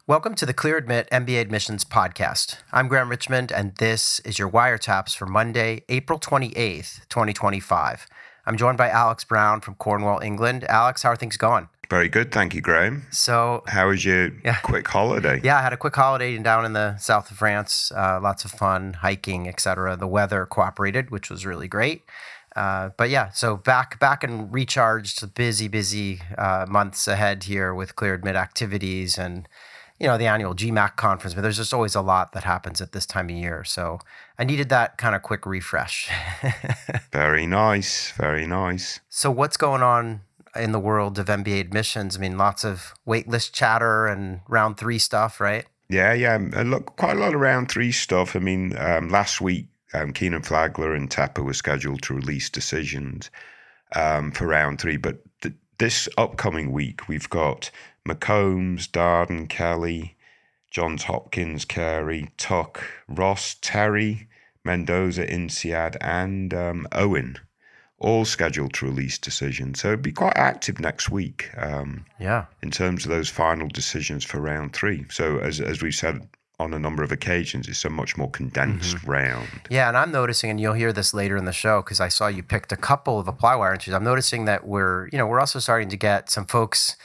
Welcome to the Clear Admit MBA Admissions Podcast. I'm Graham Richmond, and this is your wiretaps for Monday, April 28th, 2025. I'm joined by Alex Brown from Cornwall, England. Alex, how are things going? Very good, thank you, Graham. So, how was your quick holiday? Yeah, I had a quick holiday down in the south of France. Lots of fun, hiking, etc. The weather cooperated, which was really great. But yeah, so back and recharged. Busy months ahead here with Clear Admit activities and the annual GMAC conference, but there's just always a lot that happens at this time of year. So I needed that kind of quick refresh. Very nice. So what's going on in the world of MBA admissions? I mean, lots of waitlist chatter and round 3 stuff, right? Yeah. Look, quite a lot of round 3 stuff. I mean, last week, Keenan Flagler and Tepper were scheduled to release decisions for round 3, but this upcoming week, we've got McCombs, Darden, Kelly, Johns Hopkins, Carey, Tuck, Ross, Terry, Mendoza, INSEAD, and Owen, all scheduled to release decisions. So it'd be quite active next week in terms of those final decisions for round 3. So as we've said on a number of occasions, it's a much more condensed round. Yeah, and I'm noticing, and you'll hear this later in the show because I saw you picked a couple of ApplyWire entries. I'm noticing that we're also starting to get some folks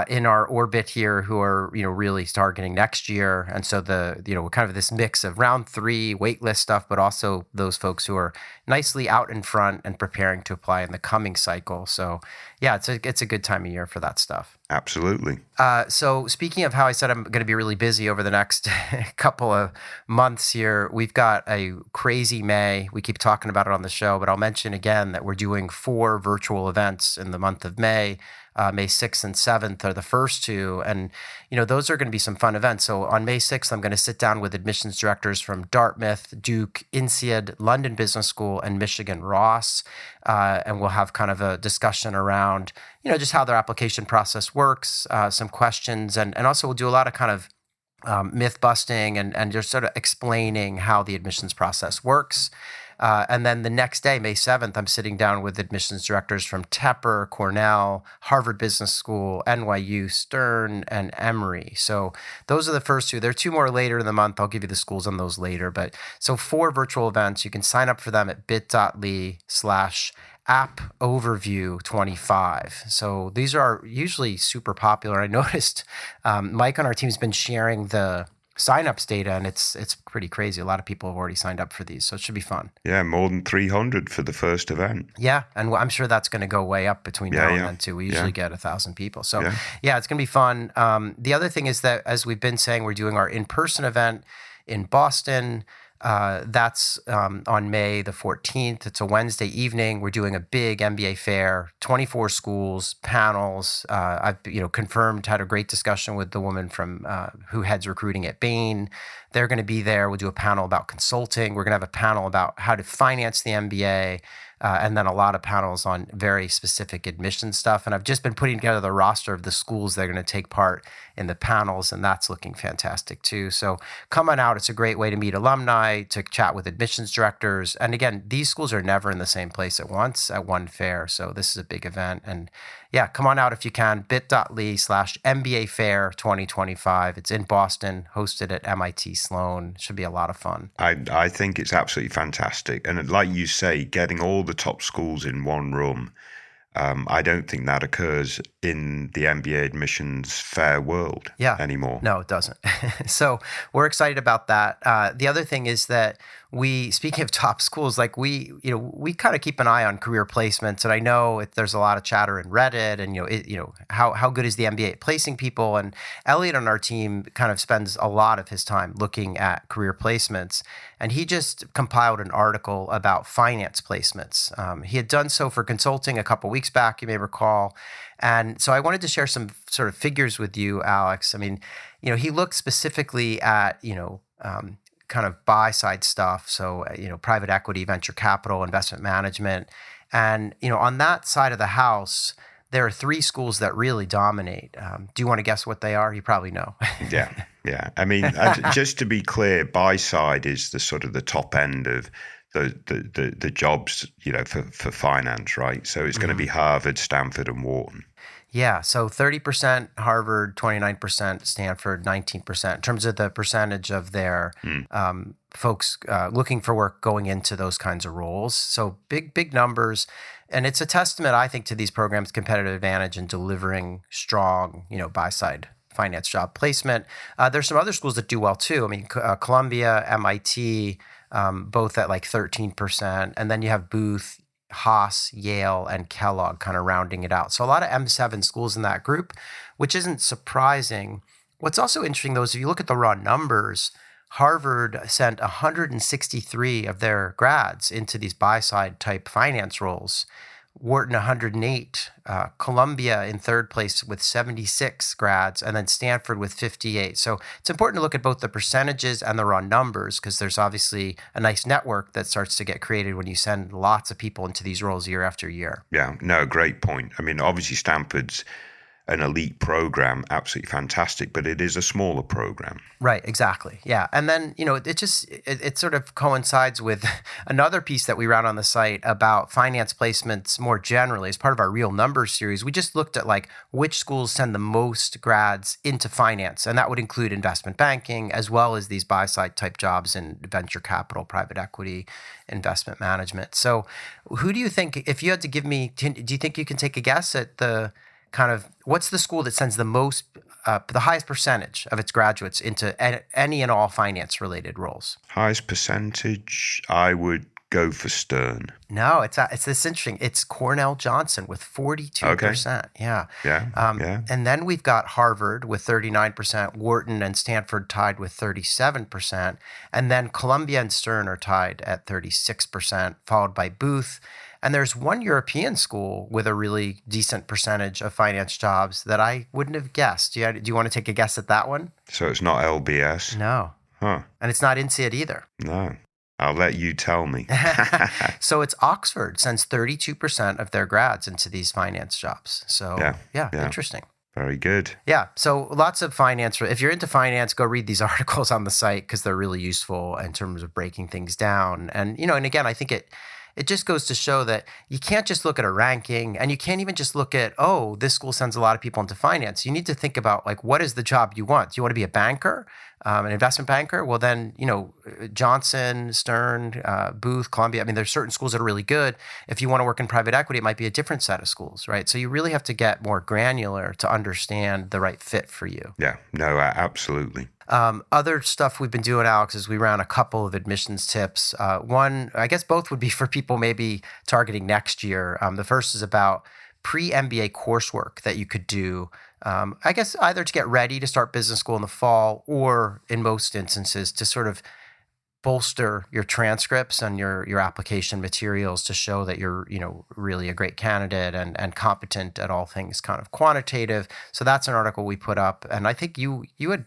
in our orbit here who are really targeting next year, and so we're kind of this mix of round 3 waitlist stuff, but also those folks who are nicely out in front and preparing to apply in the coming cycle. So yeah, it's a good time of year for that stuff. Absolutely. So speaking of how I said I'm going to be really busy over the next couple of months here, we've got a crazy May. We keep talking about it on the show, but I'll mention again that we're doing 4 virtual events in the month of May. May 6th and 7th are the first 2. And, those are going to be some fun events. So on May 6th, I'm going to sit down with admissions directors from Dartmouth, Duke, INSEAD, London Business School, and Michigan Ross. And we'll have kind of a discussion around, just how their application process works, some questions. And also we'll do a lot of kind of myth busting and just sort of explaining how the admissions process works. And then the next day, May 7th, I'm sitting down with admissions directors from Tepper, Cornell, Harvard Business School, NYU, Stern, and Emory. So those are the first 2. There are 2 more later in the month. I'll give you the schools on those later. But so 4 virtual events. You can sign up for them at bit.ly/appoverview25. So these are usually super popular. I noticed Mike on our team has been sharing the signups data, and it's pretty crazy. A lot of people have already signed up for these, so it should be fun. Yeah, more than 300 for the first event. Yeah, and I'm sure that's going to go way up between now and then too. We usually get 1,000 people. So yeah, it's going to be fun. The other thing is that, as we've been saying, we're doing our in-person event in Boston. That's on May the 14th. It's a Wednesday evening. We're doing a big MBA Fair, 24 schools, panels. I've confirmed, had a great discussion with the woman from who heads recruiting at Bain. They're going to be there. We'll do a panel about consulting. We're going to have a panel about how to finance the MBA. And then a lot of panels on very specific admission stuff. And I've just been putting together the roster of the schools that are going to take part in the panels, and that's looking fantastic too. So come on out. It's a great way to meet alumni, to chat with admissions directors. And again, these schools are never in the same place at once at one fair. So this is a big event. And yeah, come on out if you can. bit.ly/MBA Fair 2025. It's in Boston, hosted at MIT Sloan. Should be a lot of fun. I think it's absolutely fantastic. And like you say, getting all the top schools in one room, I don't think that occurs in the MBA admissions fair world anymore. No, it doesn't. So we're excited about that. The other thing is that speaking of top schools, like we kind of keep an eye on career placements, and I know there's a lot of chatter in Reddit, and how good is the MBA at placing people? And Elliot on our team kind of spends a lot of his time looking at career placements, and he just compiled an article about finance placements. He had done so for consulting a couple weeks back, you may recall, and so I wanted to share some sort of figures with you, Alex. I mean, he looked specifically at kind of buy-side stuff, so private equity, venture capital, investment management. And on that side of the house, there are 3 schools that really dominate. Do you want to guess what they are? You probably know. Yeah. I mean, just to be clear, buy-side is the sort of the top end of the jobs, for finance, right? So it's going to be Harvard, Stanford, and Wharton. Yeah, so 30% Harvard, 29% Stanford, 19% in terms of the percentage of their folks looking for work going into those kinds of roles. So big numbers. And it's a testament, I think, to these programs' competitive advantage in delivering strong, buy-side finance job placement. There's some other schools that do well too. I mean, Columbia, MIT, both at like 13%. And then you have Booth, Haas, Yale, and Kellogg kind of rounding it out. So a lot of M7 schools in that group, which isn't surprising. What's also interesting, though, is if you look at the raw numbers, Harvard sent 163 of their grads into these buy-side type finance roles. Wharton 108, Columbia in third place with 76 grads, and then Stanford with 58. So it's important to look at both the percentages and the raw numbers because there's obviously a nice network that starts to get created when you send lots of people into these roles year after year. Yeah, no, great point. I mean, obviously Stanford's an elite program, absolutely fantastic, but it is a smaller program. Right, exactly. Yeah. And then, it sort of coincides with another piece that we ran on the site about finance placements more generally. As part of our Real Numbers series, we just looked at like which schools send the most grads into finance. And that would include investment banking as well as these buy-side type jobs in venture capital, private equity, investment management. So who do you think, if you had to give me, do you think you can take a guess at the kind of what's the school that sends the most, the highest percentage of its graduates into any and all finance-related roles? Highest percentage, I would go for Stern. No, it's this interesting. It's Cornell Johnson with 42%. Okay. Yeah. Yeah. And then we've got Harvard with 39%, Wharton and Stanford tied with 37%, and then Columbia and Stern are tied at 36%, followed by Booth. And there's one European school with a really decent percentage of finance jobs that I wouldn't have guessed. Do you want to take a guess at that one? So it's not LBS? No. Huh. And it's not INSEAD either. No. I'll let you tell me. So it's Oxford sends 32% of their grads into these finance jobs. So yeah. Interesting. Very good. Yeah. So lots of finance. If you're into finance, go read these articles on the site because they're really useful in terms of breaking things down. And, and again, I think it just goes to show that you can't just look at a ranking and you can't even just look at, this school sends a lot of people into finance. You need to think about like, what is the job you want? Do you want to be a banker, an investment banker? Well, then, Johnson, Stern, Booth, Columbia. I mean, there's certain schools that are really good. If you want to work in private equity, it might be a different set of schools, right? So you really have to get more granular to understand the right fit for you. Yeah, no, absolutely. Other stuff we've been doing, Alex, is we ran a couple of admissions tips. One, I guess both would be for people maybe targeting next year. The first is about pre-MBA coursework that you could do, I guess either to get ready to start business school in the fall or in most instances to sort of bolster your transcripts and your application materials to show that you're, really a great candidate and competent at all things kind of quantitative. So that's an article we put up. And I think you had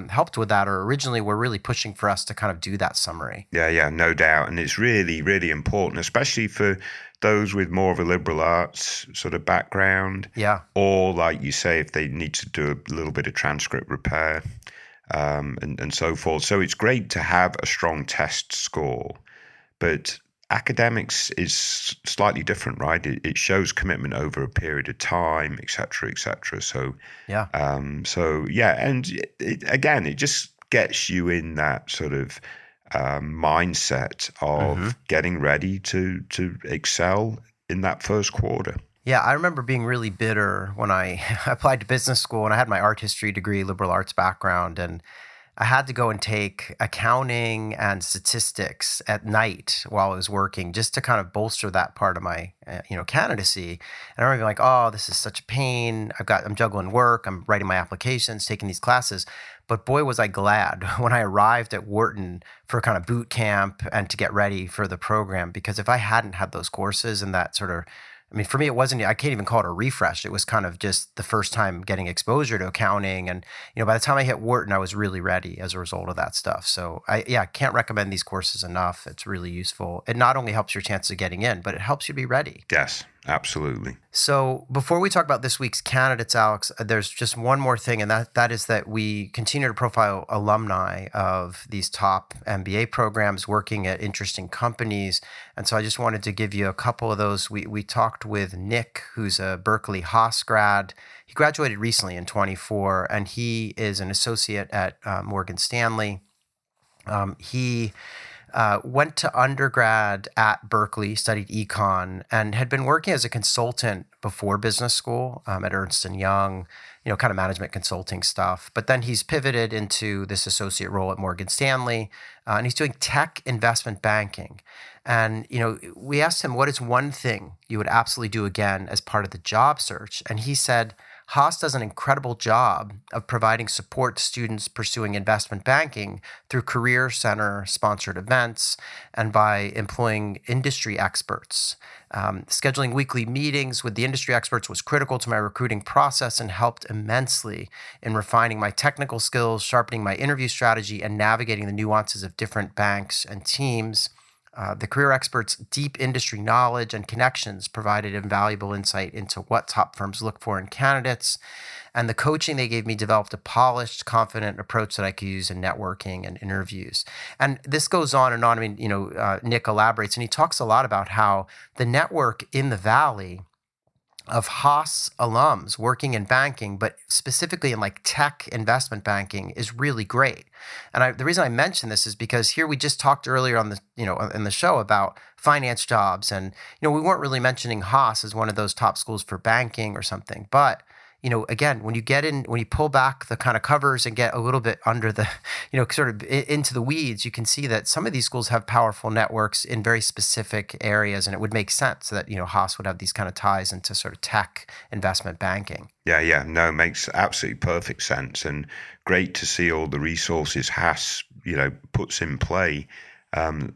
helped with that, or originally were really pushing for us to kind of do that summary. Yeah, no doubt. And it's really, really important, especially for those with more of a liberal arts sort of background. Yeah. Or like you say, if they need to do a little bit of transcript repair. And so forth. So it's great to have a strong test score, but academics is slightly different, right? It shows commitment over a period of time, et cetera, et cetera. So, yeah. And it just gets you in that sort of mindset of getting ready to excel in that first quarter. Yeah, I remember being really bitter when I applied to business school and I had my art history degree, liberal arts background, and I had to go and take accounting and statistics at night while I was working just to kind of bolster that part of my, candidacy. And I remember being like, oh, this is such a pain. I'm juggling work. I'm writing my applications, taking these classes. But boy, was I glad when I arrived at Wharton for kind of boot camp and to get ready for the program, because if I hadn't had those courses and that sort of, for me, I can't even call it a refresh. It was kind of just the first time getting exposure to accounting. And, by the time I hit Wharton, I was really ready as a result of that stuff. So I can't recommend these courses enough. It's really useful. It not only helps your chances of getting in, but it helps you be ready. Yes, Absolutely. So before we talk about this week's candidates, Alex, there's just one more thing, and that is that we continue to profile alumni of these top MBA programs working at interesting companies. And so I just wanted to give you a couple of those. We talked with Nick, who's a Berkeley Haas grad. He graduated recently in 24, and he is an associate at Morgan Stanley. He went to undergrad at Berkeley, studied econ, and had been working as a consultant before business school at Ernst & Young, kind of management consulting stuff. But then he's pivoted into this associate role at Morgan Stanley, and he's doing tech investment banking. And, we asked him, what is one thing you would absolutely do again as part of the job search? And he said, Haas does an incredible job of providing support to students pursuing investment banking through Career Center sponsored events and by employing industry experts. Scheduling weekly meetings with the industry experts was critical to my recruiting process and helped immensely in refining my technical skills, sharpening my interview strategy, and navigating the nuances of different banks and teams. The career experts' deep industry knowledge and connections provided invaluable insight into what top firms look for in candidates. And the coaching they gave me developed a polished, confident approach that I could use in networking and interviews. And this goes on and on. I mean, Nick elaborates, and he talks a lot about how the network in the Valley of Haas alums working in banking, but specifically in like tech investment banking, is really great. And the reason I mention this is because here we just talked earlier on the in the show about finance jobs, and we weren't really mentioning Haas as one of those top schools for banking or something, but again, when you pull back the kind of covers and get a little bit under the, sort of into the weeds, you can see that some of these schools have powerful networks in very specific areas, and it would make sense that, Haas would have these kind of ties into sort of tech investment banking. Yeah. No, makes absolutely perfect sense, and great to see all the resources Haas, puts in play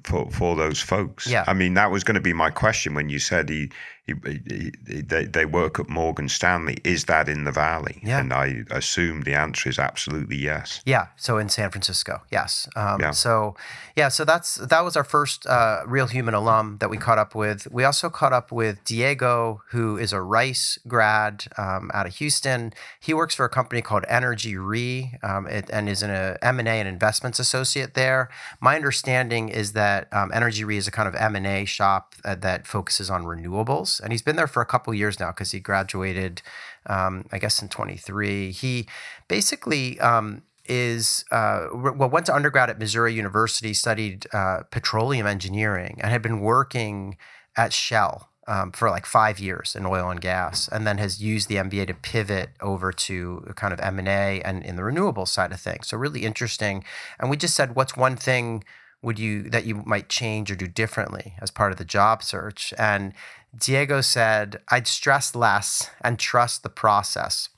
for those folks. Yeah. I mean, that was going to be my question when you said they work at Morgan Stanley. Is that in the Valley? Yeah. And I assume the answer is absolutely yes. Yeah. So in San Francisco, yes. Yeah. So that was our first Real Human alum that we caught up with. We also caught up with Diego, who is a Rice grad out of Houston. He works for a company called Energy Re and is an M&A and investments associate there. My understanding is that Energy Re is a kind of M&A shop that focuses on renewables. And he's been there for a couple of years now because he graduated, I guess, in 23. He basically went to undergrad at Missouri University, studied petroleum engineering, and had been working at Shell for like 5 years in oil and gas, and then has used the MBA to pivot over to kind of M&A and in the renewable side of things. So really interesting. And we just said, what's one thing that you might change or do differently as part of the job search? And Diego said, I'd stress less and trust the process.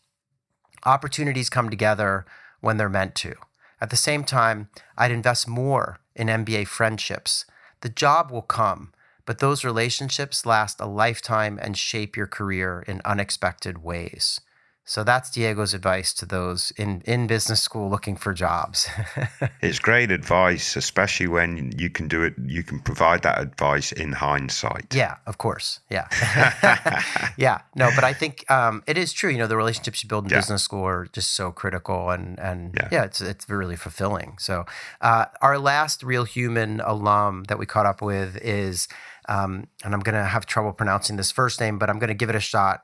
Opportunities come together when they're meant to. At the same time, I'd invest more in MBA friendships. The job will come, but those relationships last a lifetime and shape your career in unexpected ways. So that's Diego's advice to those in business school looking for jobs. It's great advice, especially when you can do it. You can provide that advice in hindsight. Yeah, of course. Yeah. Yeah. No, but I think it is true. The relationships you build in business school are just so critical, and it's really fulfilling. So our last Real Human alum that we caught up with is, and I'm going to have trouble pronouncing this first name, but I'm going to give it a shot,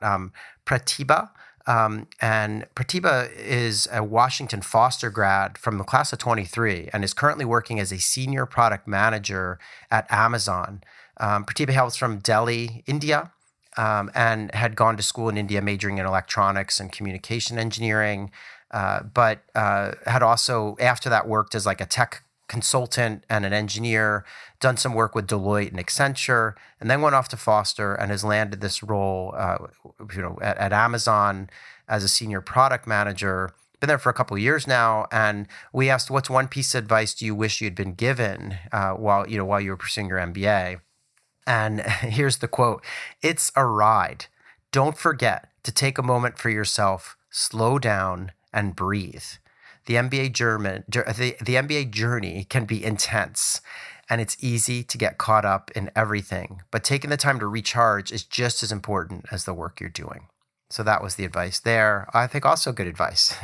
Pratibha. And Pratibha is a Washington Foster grad from the class of 23 and is currently working as a senior product manager at Amazon. Pratibha hails from Delhi, India, and had gone to school in India majoring in electronics and communication engineering, but had also, after that, worked as like a tech consultant and an engineer, done some work with Deloitte and Accenture, and then went off to Foster and has landed this role, at Amazon as a senior product manager. Been there for a couple of years now, and we asked, "What's one piece of advice do you wish you'd been given while you were pursuing your MBA?" And here's the quote: "It's a ride. Don't forget to take a moment for yourself, slow down, and breathe. The MBA journey can be intense, and it's easy to get caught up in everything. But taking the time to recharge is just as important as the work you're doing. So that was the advice there. I think also good advice.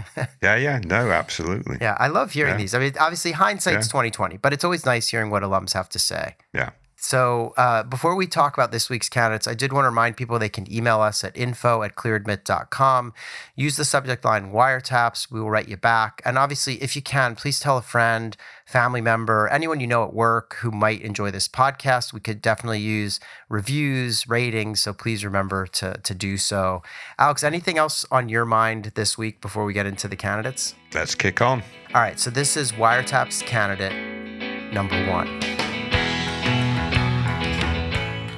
Yeah. No, absolutely. Yeah, I love hearing these. I mean, obviously hindsight's 20/20, but it's always nice hearing what alums have to say. Yeah. So before we talk about this week's candidates, I did want to remind people they can email us at info@clearadmit.com. Use the subject line wiretaps. We will write you back. And obviously, if you can, please tell a friend, family member, anyone you know at work who might enjoy this podcast. We could definitely use reviews, ratings. So please remember to do so. Alex, anything else on your mind this week before we get into the candidates? Let's kick on. All right. So this is Wiretaps candidate number 1.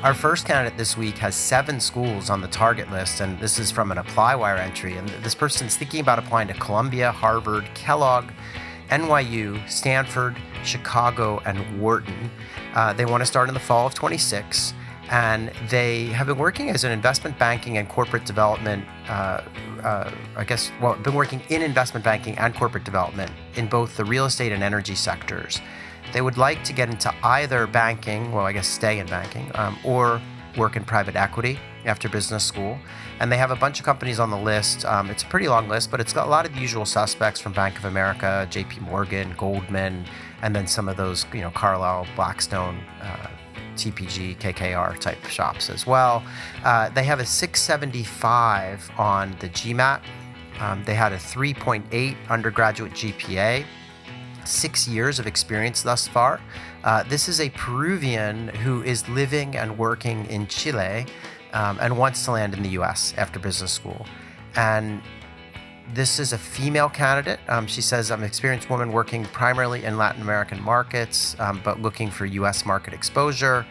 Our first candidate this week has 7 schools on the target list, and this is from an ApplyWire entry. And this person's thinking about applying to Columbia, Harvard, Kellogg, NYU, Stanford, Chicago, and Wharton. They want to start in the fall of 26, and they have been working as an investment banking and corporate development, been working in investment banking and corporate development in both the real estate and energy sectors. They would like to get into either banking, stay in banking, or work in private equity after business school. And they have a bunch of companies on the list. It's a pretty long list, but it's got a lot of the usual suspects from Bank of America, JP Morgan, Goldman, and then some of those, Carlyle, Blackstone, TPG, KKR type shops as well. They have a 675 on the GMAT. They had a 3.8 undergraduate GPA. 6 years of experience thus far. This is a Peruvian who is living and working in Chile and wants to land in the US after business school. And this is a female candidate. She says, I'm an experienced woman working primarily in Latin American markets, but looking for US market exposure.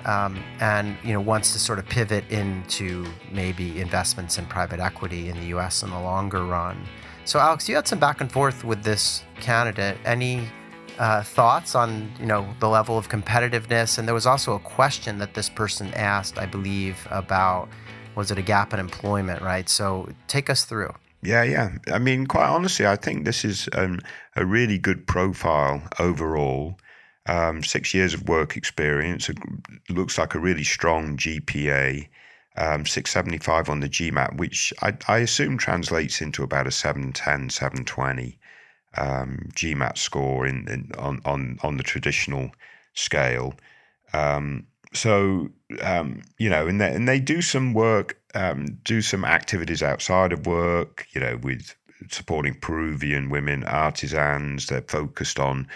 And wants to sort of pivot into maybe investments in private equity in the US in the longer run. So, Alex, you had some back and forth with this candidate. Any thoughts on, the level of competitiveness? And there was also a question that this person asked, I believe, about, was it a gap in employment, right? So take us through. Yeah. I mean, quite honestly, I think this is a really good profile overall. 6 years of work experience. It looks like a really strong GPA. 675 on the GMAT, which I assume translates into about a 710, 720 GMAT score on the traditional scale. And they do some work, do some activities outside of work, with supporting Peruvian women artisans. They're focused on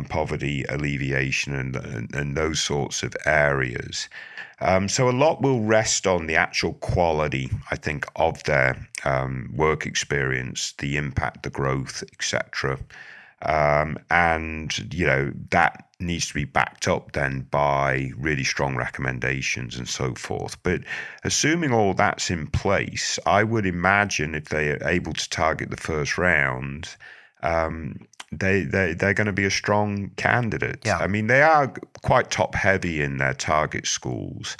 poverty alleviation and those sorts of areas. So a lot will rest on the actual quality, I think, of their work experience, the impact, the growth, etc. And that needs to be backed up then by really strong recommendations and so forth. But assuming all that's in place, I would imagine if they are able to target the first round, they're going to be a strong candidate. Yeah. I mean, they are quite top heavy in their target schools,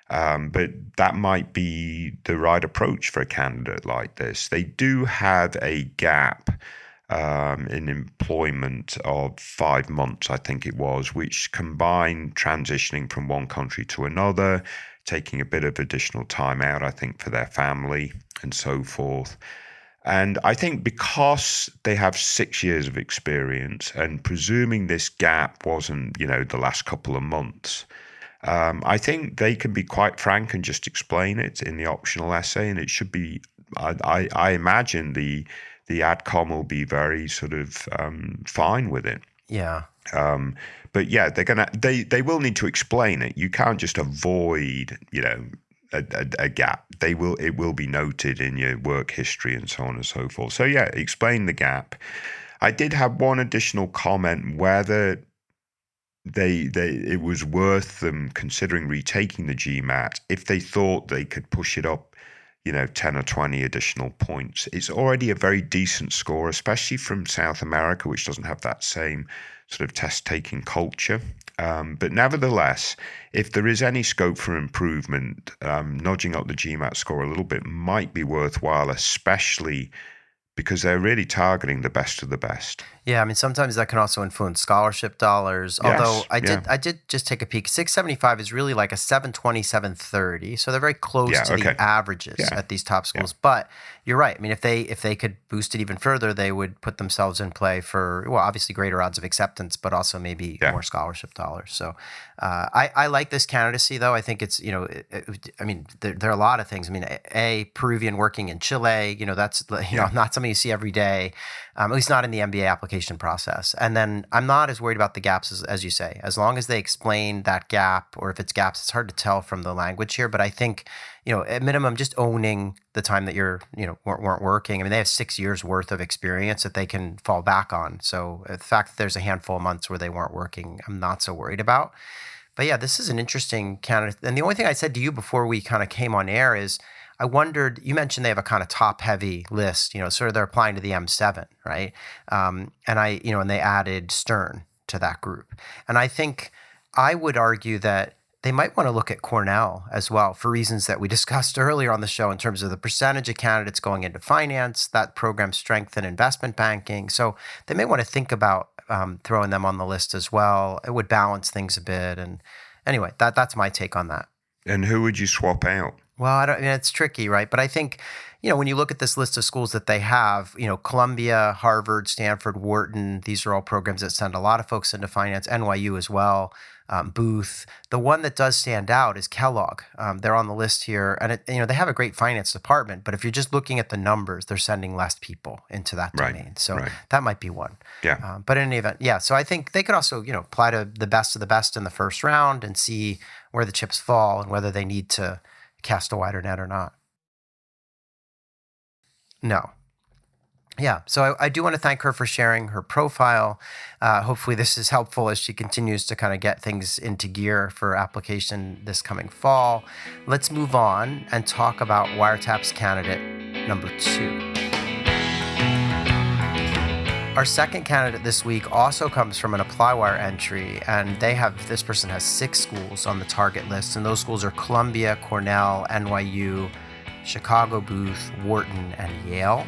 but that might be the right approach for a candidate like this. They do have a gap in employment of 5 months, I think it was, which combined transitioning from one country to another, taking a bit of additional time out, I think, for their family and so forth. And I think because they have 6 years of experience, and presuming this gap wasn't, the last couple of months, I think they can be quite frank and just explain it in the optional essay, and it should be. I imagine the adcom will be very sort of fine with it. Yeah. But yeah, they will need to explain it. You can't just avoid, a gap. It will be noted in your work history and so on and so forth. So yeah, explain the gap. I did have one additional comment whether it was worth them considering retaking the GMAT if they thought they could push it up, 10 or 20 additional points. It's already a very decent score, especially from South America, which doesn't have that same sort of test-taking culture. But nevertheless, if there is any scope for improvement, nudging up the GMAT score a little bit might be worthwhile, especially because they're really targeting the best of the best. Yeah, I mean, sometimes that can also influence scholarship dollars. Yes, Although I did just take a peek. 675 is really like a 720, 730. So they're very close to the averages at these top schools. Yeah. But you're right. I mean, if they could boost it even further, they would put themselves in play for, well, obviously greater odds of acceptance, but also maybe more scholarship dollars. So I like this candidacy, though. I think it's, I mean, there are a lot of things. I mean, a Peruvian working in Chile, that's not something you see every day, at least not in the MBA application process. And then I'm not as worried about the gaps as you say, as long as they explain that gap, or if it's gaps, it's hard to tell from the language here. But I think, at minimum, just owning the time that you're, weren't working. I mean, they have 6 years worth of experience that they can fall back on. So the fact that there's a handful of months where they weren't working, I'm not so worried about. But yeah, this is an interesting candidate. And the only thing I said to you before we kind of came on air is, I wondered, you mentioned they have a kind of top-heavy list, sort of they're applying to the M7, right? And they added Stern to that group. And I think I would argue that they might want to look at Cornell as well for reasons that we discussed earlier on the show in terms of the percentage of candidates going into finance, that program's strength in investment banking. So they may want to think about throwing them on the list as well. It would balance things a bit. And anyway, that's my take on that. And who would you swap out? Well, it's tricky, right? But I think, when you look at this list of schools that they have, Columbia, Harvard, Stanford, Wharton, these are all programs that send a lot of folks into finance, NYU as well, Booth. The one that does stand out is Kellogg. They're on the list here, and they have a great finance department, but if you're just looking at the numbers, they're sending less people into that domain. So that might be one. Yeah. But in any event, so I think they could also, apply to the best of the best in the first round and see where the chips fall and whether they need to cast a wider net or not. No. Yeah. So I do want to thank her for sharing her profile. Hopefully this is helpful as she continues to kind of get things into gear for application this coming fall. Let's move on and talk about Wiretap's candidate number 2. Our second candidate this week also comes from an ApplyWire entry, and this person has 6 schools on the target list, and those schools are Columbia, Cornell, NYU, Chicago, Booth, Wharton, and Yale.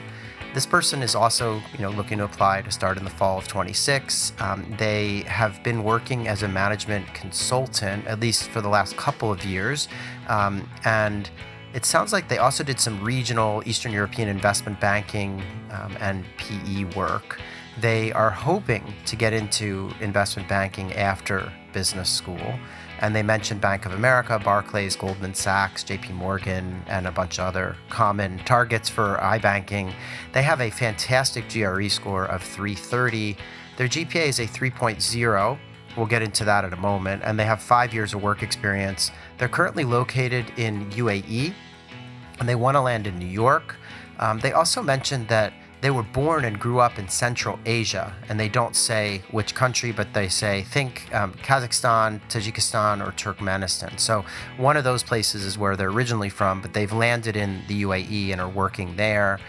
This person is also, looking to apply to start in the fall of 26. They have been working as a management consultant, at least for the last couple of years, and it sounds like they also did some regional Eastern European investment banking and PE work. They are hoping to get into investment banking after business school. And they mentioned Bank of America, Barclays, Goldman Sachs, JP Morgan, and a bunch of other common targets for iBanking. They have a fantastic GRE score of 330. Their GPA is a 3.0. We'll get into that in a moment. And they have 5 years of work experience. They're currently located in UAE, and they want to land in New York. They also mentioned that they were born and grew up in Central Asia, and they don't say which country, but they say, think Kazakhstan, Tajikistan, or Turkmenistan. So one of those places is where they're originally from, but they've landed in the UAE and are working there.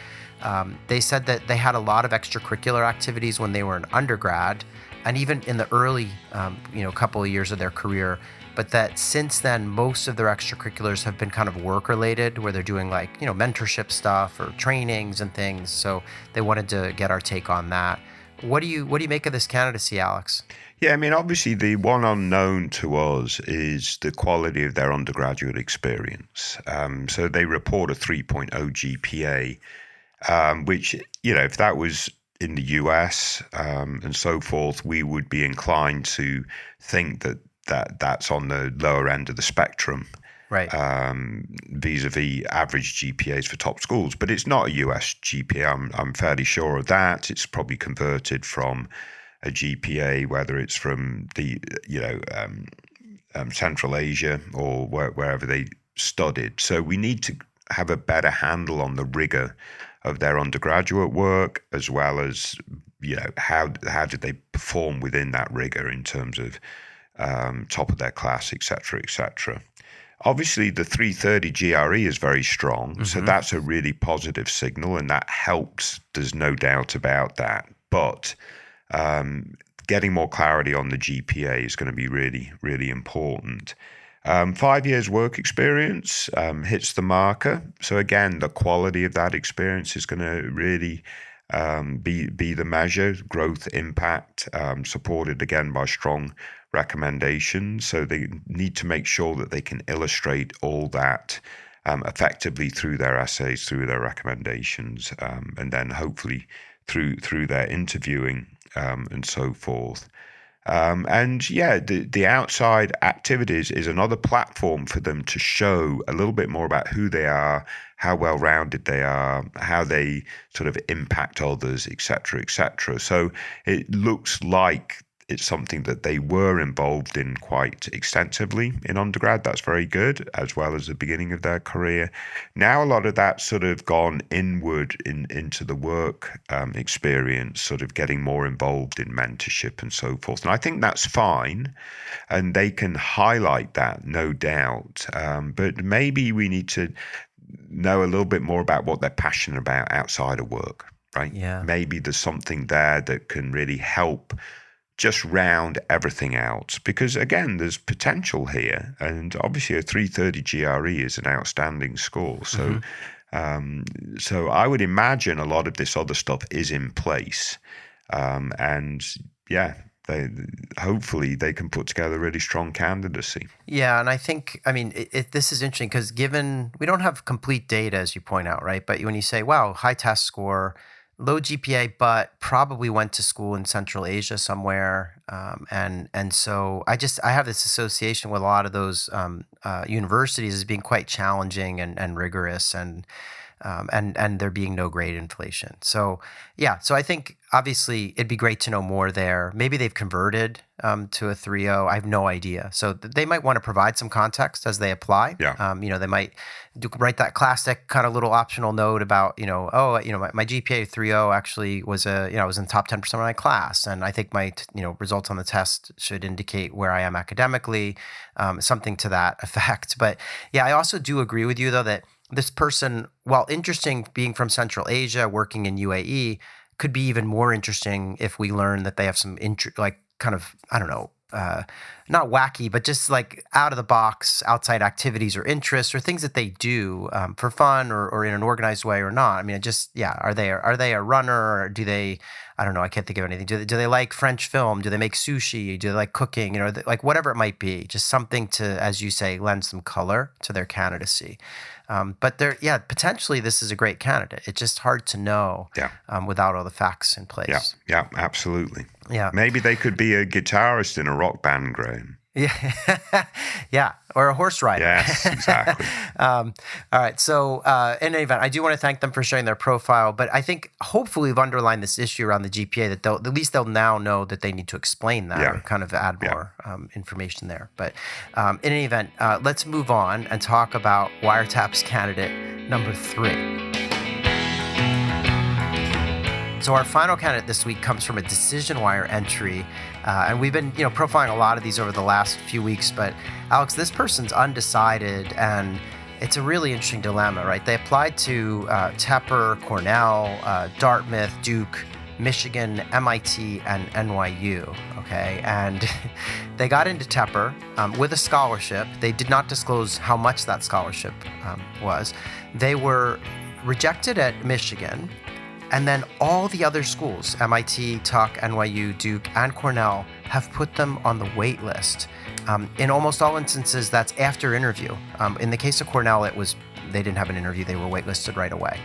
They said that they had a lot of extracurricular activities when they were an undergrad, and even in the early, couple of years of their career, but that since then, most of their extracurriculars have been kind of work-related, where they're doing mentorship stuff or trainings and things. So they wanted to get our take on that. What do you make of this candidacy, Alex? Yeah, I mean, obviously the one unknown to us is the quality of their undergraduate experience. So they report a 3.0 GPA, which, if that was in the US and so forth, we would be inclined to think that's on the lower end of the spectrum, right? Vis-a-vis average GPAs for top schools. But it's not a US GPA. I'm fairly sure of that. It's probably converted from a GPA, whether it's from the Central Asia or wherever they studied. So we need to have a better handle on the rigor of their undergraduate work, as well as how did they perform within that rigor in terms of top of their class, et cetera, et cetera. Obviously, the 330 GRE is very strong, so that's a really positive signal, and that helps. There's no doubt about that. But getting more clarity on the GPA is going to be really, really important. 5 years work experience hits the marker. So again, the quality of that experience is going to really be the measure, growth impact, supported again by strong recommendations. So they need to make sure that they can illustrate all that effectively through their essays, through their recommendations, and then hopefully through their interviewing and so forth. The outside activities is another platform for them to show a little bit more about who they are, how well-rounded they are, how they sort of impact others, et cetera. So it looks like it's something that they were involved in quite extensively in undergrad. That's very good, as well as the beginning of their career. Now a lot of that's sort of gone inward into the work experience, sort of getting more involved in mentorship and so forth. And I think that's fine, and they can highlight that, no doubt. But maybe we need to know a little bit more about what they're passionate about outside of work, right? Yeah. Maybe there's something there that can really help just round everything out, because again, there's potential here, and obviously a 330 GRE is an outstanding score. So, so I would imagine a lot of this other stuff is in place, hopefully they can put together a really strong candidacy. Yeah, and I think, this is interesting because given we don't have complete data, as you point out, right? But when you say, wow, high test score, low GPA, but probably went to school in Central Asia somewhere, and so I have this association with a lot of those universities as being quite challenging and rigorous, and there being no grade inflation. So I think obviously it'd be great to know more there. Maybe they've converted to a 3.0. I have no idea. So they might want to provide some context as they apply. Yeah. They might write that classic kind of little optional note about, my GPA 3.0 actually was I was in the top 10% of my class. And I think my, results on the test should indicate where I am academically, something to that effect. But yeah, I also do agree with you though, that this person, while interesting being from Central Asia, working in UAE, could be even more interesting if we learn that they have some not wacky, but just like out of the box outside activities or interests or things that they do for fun or in an organized way or not. Are they a runner, or do they, I don't know, I can't think of anything. Do they like French film? Do they make sushi? Do they like cooking? Like whatever it might be, just something to, as you say, lend some color to their candidacy. But potentially this is a great candidate. It's just hard to know without all the facts in place. Yeah, absolutely. Yeah. Maybe they could be a guitarist in a rock band, Graham. Yeah, yeah, or a horse rider. Yes, exactly. All right. So in any event, I do want to thank them for sharing their profile, but I think hopefully we've underlined this issue around the GPA that at least they'll now know that they need to explain that or kind of add more information there. But in any event, let's move on and talk about Wiretap's candidate number 3. So our final candidate this week comes from a Decision Wire entry, and we've been, profiling a lot of these over the last few weeks. But Alex, this person's undecided, and it's a really interesting dilemma, right? They applied to Tepper, Cornell, Dartmouth, Duke, Michigan, MIT, and NYU. Okay, and they got into Tepper with a scholarship. They did not disclose how much that scholarship was. They were rejected at Michigan. And then all the other schools, MIT, Tuck, NYU, Duke, and Cornell, have put them on the wait list. In almost all instances, that's after interview. In the case of Cornell, they didn't have an interview. They were waitlisted right away.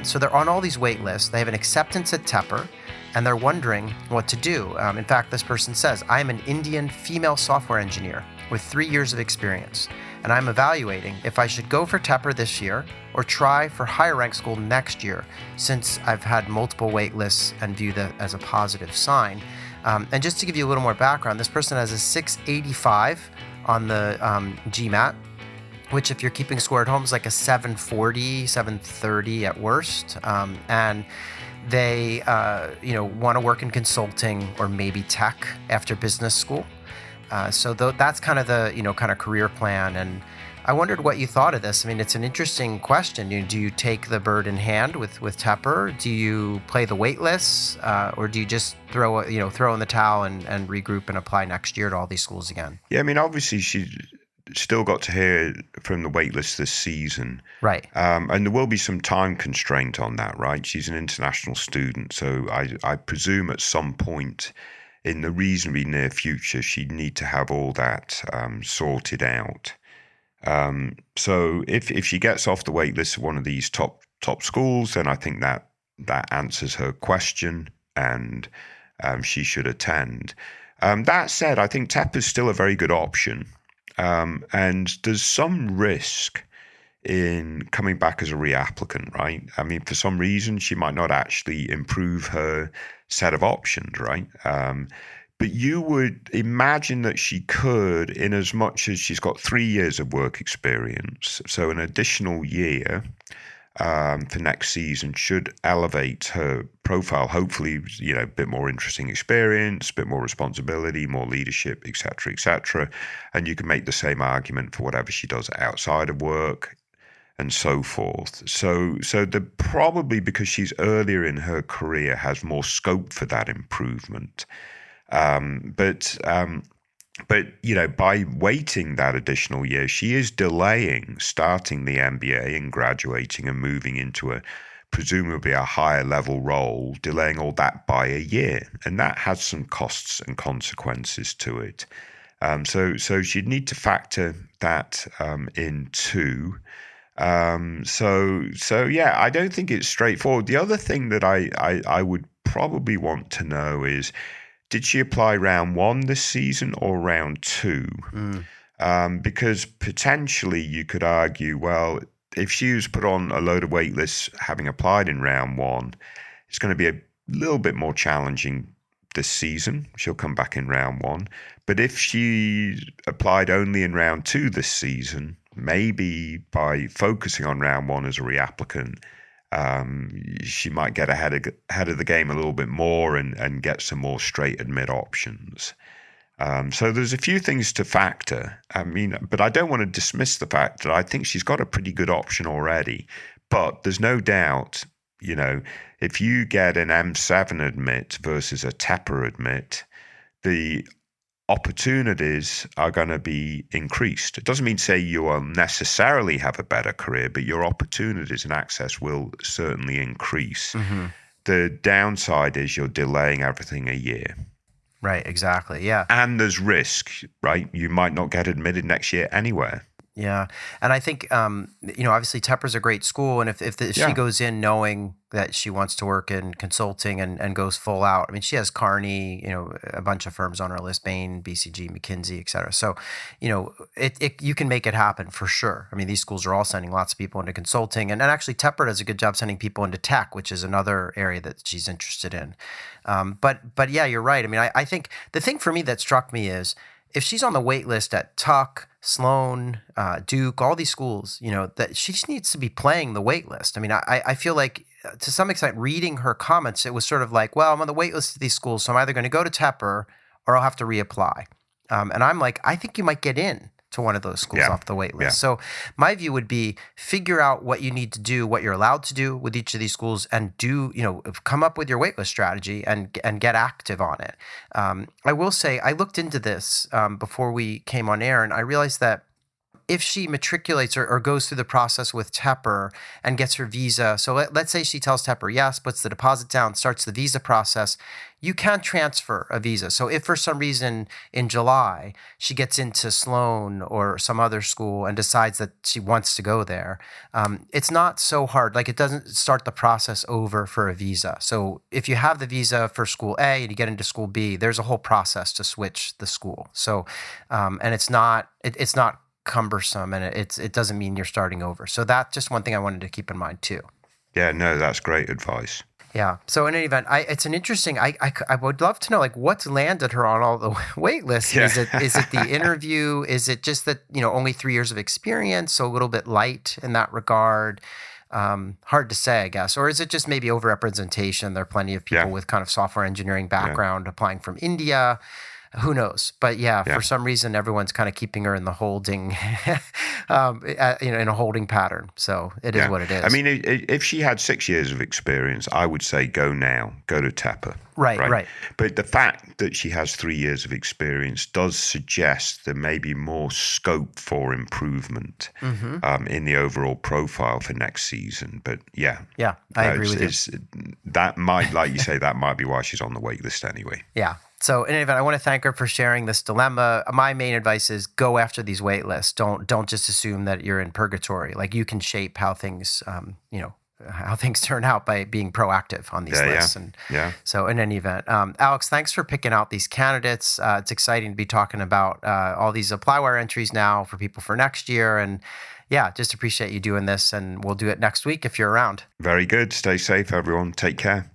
So they're on all these wait lists. They have an acceptance at Tepper, and they're wondering what to do. In fact, this person says, I am an Indian female software engineer with 3 years of experience, and I'm evaluating if I should go for Tepper this year or try for higher rank school next year, since I've had multiple wait lists and view that as a positive sign. And just to give you a little more background, this person has a 685 on the GMAT, which if you're keeping score at home is like a 740, 730 at worst. And they want to work in consulting or maybe tech after business school. So that's kind of the kind of career plan. And I wondered what you thought of this. It's an interesting question. Do you take the bird in hand with Tepper? Do you play the wait lists, or do you just throw in the towel and regroup and apply next year to all these schools again? Yeah, obviously still got to hear from the waitlist this season. Right. And there will be some time constraint on that, right? She's an international student. So I presume at some point in the reasonably near future, she'd need to have all that sorted out. So if she gets off the waitlist of one of these top schools, then I think that answers her question, and she should attend. That said, I think Tepper is still a very good option. And there's some risk in coming back as a reapplicant, right? I mean, for some reason, she might not actually improve her set of options, right? But you would imagine that she could, in as much as she's got 3 years of work experience. So an additional year for next season should elevate her profile, hopefully, a bit more interesting experience, a bit more responsibility, more leadership, et cetera, and you can make the same argument for whatever she does outside of work and so forth. So probably, because she's earlier in her career, has more scope for that improvement. But by waiting that additional year, she is delaying starting the MBA and graduating and moving into presumably a higher level role, delaying all that by a year. And that has some costs and consequences to it. So she'd need to factor that in too. So yeah, I don't think it's straightforward. The other thing that I would probably want to know is, did she apply round 1 this season or round 2? Because potentially you could argue, well, if she was put on a load of wait lists having applied in round 1, it's going to be a little bit more challenging this season. She'll come back in round 1. But if she applied only in round 2 this season, maybe by focusing on round 1 as a reapplicant, she might get ahead of the game a little bit more and get some more straight admit options. So there's a few things to factor. I mean, but I don't want to dismiss the fact that I think she's got a pretty good option already. But there's no doubt, if you get an M7 admit versus a Tepper admit, the opportunities are going to be increased. It doesn't mean say you will necessarily have a better career, but your opportunities and access will certainly increase. Mm-hmm. The downside is you're delaying everything a year. Right, exactly, yeah. And there's risk, right? You might not get admitted next year anywhere. Yeah, and I think obviously Tepper's a great school, and if she goes in knowing that she wants to work in consulting and goes full out, I mean, she has Carney, a bunch of firms on her list, Bain, BCG, McKinsey, et cetera. So, you can make it happen for sure. I mean, these schools are all sending lots of people into consulting, and actually Tepper does a good job sending people into tech, which is another area that she's interested in. But yeah, you're right. I mean, I think the thing for me that struck me is, if she's on the wait list at Tuck, Sloan, Duke, all these schools, that she just needs to be playing the wait list. I mean, I feel like to some extent reading her comments, it was sort of like, well, I'm on the wait list of these schools, so I'm either going to go to Tepper or I'll have to reapply. And I'm like, I think you might get in to one of those schools off the wait list. Yeah. So my view would be figure out what you need to do, what you're allowed to do with each of these schools, and come up with your wait list strategy and get active on it. I will say I looked into this before we came on air, and I realized that if she matriculates or goes through the process with Tepper and gets her visa, so let's say she tells Tepper yes, puts the deposit down, starts the visa process, you can't transfer a visa. So if for some reason in July she gets into Sloan or some other school and decides that she wants to go there, it's not so hard. Like, it doesn't start the process over for a visa. So if you have the visa for school A and you get into school B, there's a whole process to switch the school. So and it's not cumbersome, and it doesn't mean you're starting over. So that's just one thing I wanted to keep in mind too. Yeah, no, that's great advice. Yeah. So in any event, it's an interesting. I would love to know what's landed her on all the wait lists. Yeah. Is it the interview? Is it just that only 3 years of experience, so a little bit light in that regard? Hard to say, I guess. Or is it just maybe overrepresentation? There are plenty of people with kind of software engineering background applying from India. who knows? But for some reason, everyone's kind of keeping her in the holding, in a holding pattern. So it is what it is. I mean, if she had 6 years of experience, I would say go now, go to Tepper. Right. But the fact that she has 3 years of experience does suggest there may be more scope for improvement in the overall profile for next season. But I agree with you. That might, like you say, that might be why she's on the wait list anyway. Yeah. So in any event, I want to thank her for sharing this dilemma. My main advice is go after these wait lists. Don't just assume that you're in purgatory. Like you can shape how things, how things turn out by being proactive on these lists. So in any event, Alex, thanks for picking out these candidates. It's exciting to be talking about all these ApplyWire entries now for people for next year. And just appreciate you doing this. And we'll do it next week if you're around. Very good. Stay safe, everyone. Take care.